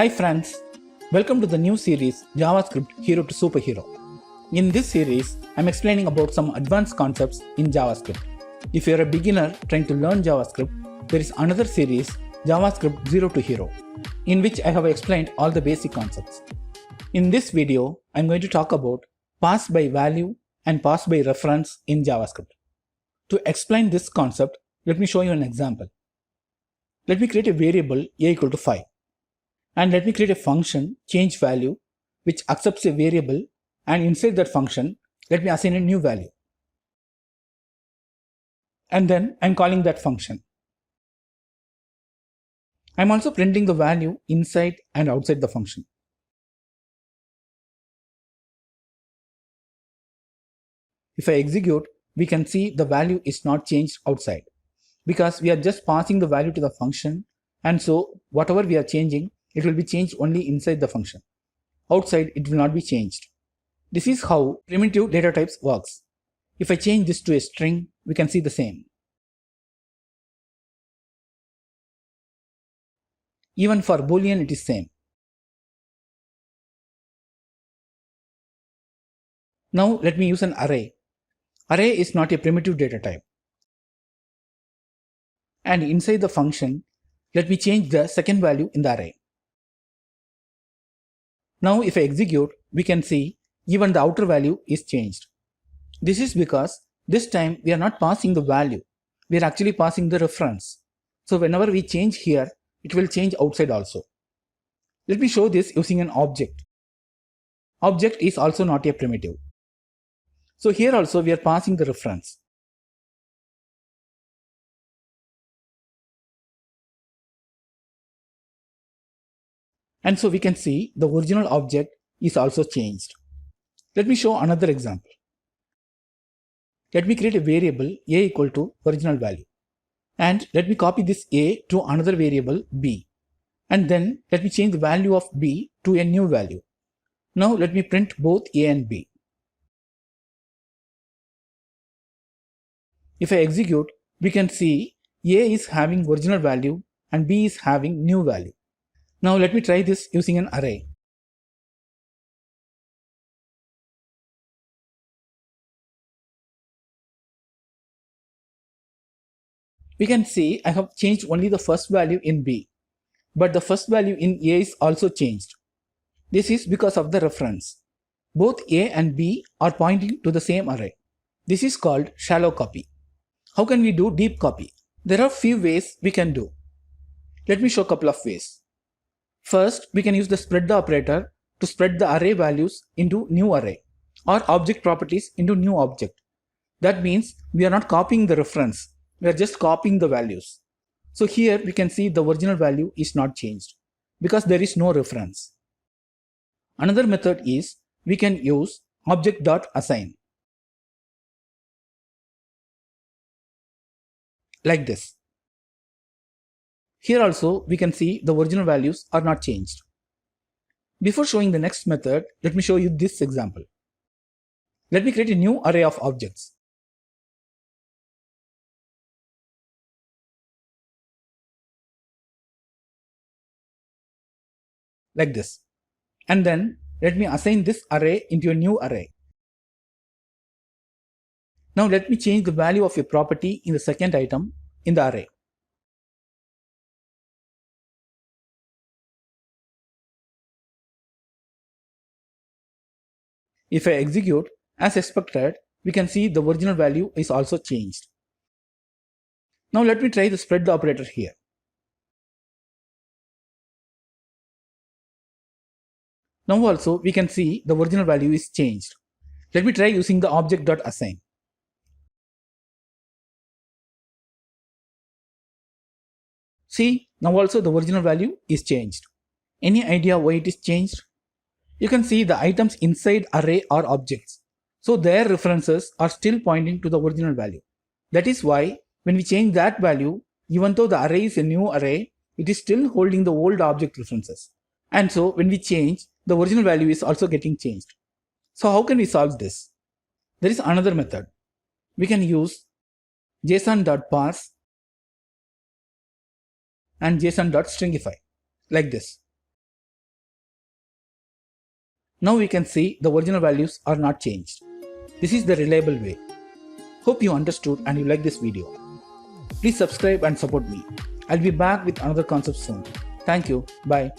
Hi friends, welcome to the new series JavaScript Hero to Superhero. In this series, I'm explaining about some advanced concepts in JavaScript. If you're a beginner trying to learn JavaScript, there is another series JavaScript Zero to Hero, in which I have explained all the basic concepts. In this video, I'm going to talk about pass by value and pass by reference in JavaScript. To explain this concept, let me show you an example. Let me create a variable a equal to 5. And let me create a function change value which accepts a variable, and inside that function let me assign a new value. And then I'm calling that function. I'm also printing the value inside and outside the function. If I execute, we can see the value is not changed outside because we are just passing the value to the function, and so whatever we are changing, it will be changed only inside the function. Outside, it will not be changed. This is how primitive data types works. If I change this to a string, we can see the same. Even for Boolean, it is same. Now let me use an array. Array is not a primitive data type. And inside the function, let me change the second value in the array. Now if I execute, we can see even the outer value is changed. This is because this time we are not passing the value, we are actually passing the reference. So whenever we change here, it will change outside also. Let me show this using an object. Object is also not a primitive. So here also we are passing the reference. And so we can see the original object is also changed. Let me show another example. Let me create a variable a equal to original value. And let me copy this a to another variable b. And then let me change the value of b to a new value. Now let me print both a and b. If I execute, we can see a is having original value and b is having new value. Now let me try this using an array. We can see I have changed only the first value in b, but the first value in a is also changed. This is because of the reference. Both a and b are pointing to the same array. This is called shallow copy. How can we do deep copy? There are few ways we can do. Let me show a couple of ways. First, we can use the spread operator to spread the array values into new array or object properties into new object. That means we are not copying the reference, we are just copying the values. So here we can see the original value is not changed because there is no reference. Another method is we can use object.assign. Like this. Here also we can see the original values are not changed. Before showing the next method, let me show you this example. Let me create a new array of objects. Like this. And then let me assign this array into a new array. Now let me change the value of a property in the second item in the array. If I execute, as expected, we can see the original value is also changed. Now let me try the spread operator here. Now also we can see the original value is changed. Let me try using the object.assign. See, now also the original value is changed. Any idea why it is changed? You can see the items inside array are objects. So their references are still pointing to the original value. That is why when we change that value, even though the array is a new array, it is still holding the old object references. And so when we change, the original value is also getting changed. So how can we solve this? There is another method. We can use json.parse and json.stringify like this. Now we can see the original values are not changed. This is the reliable way. Hope you understood and you like this video. Please subscribe and support me. I'll be back with another concept soon. Thank you. Bye.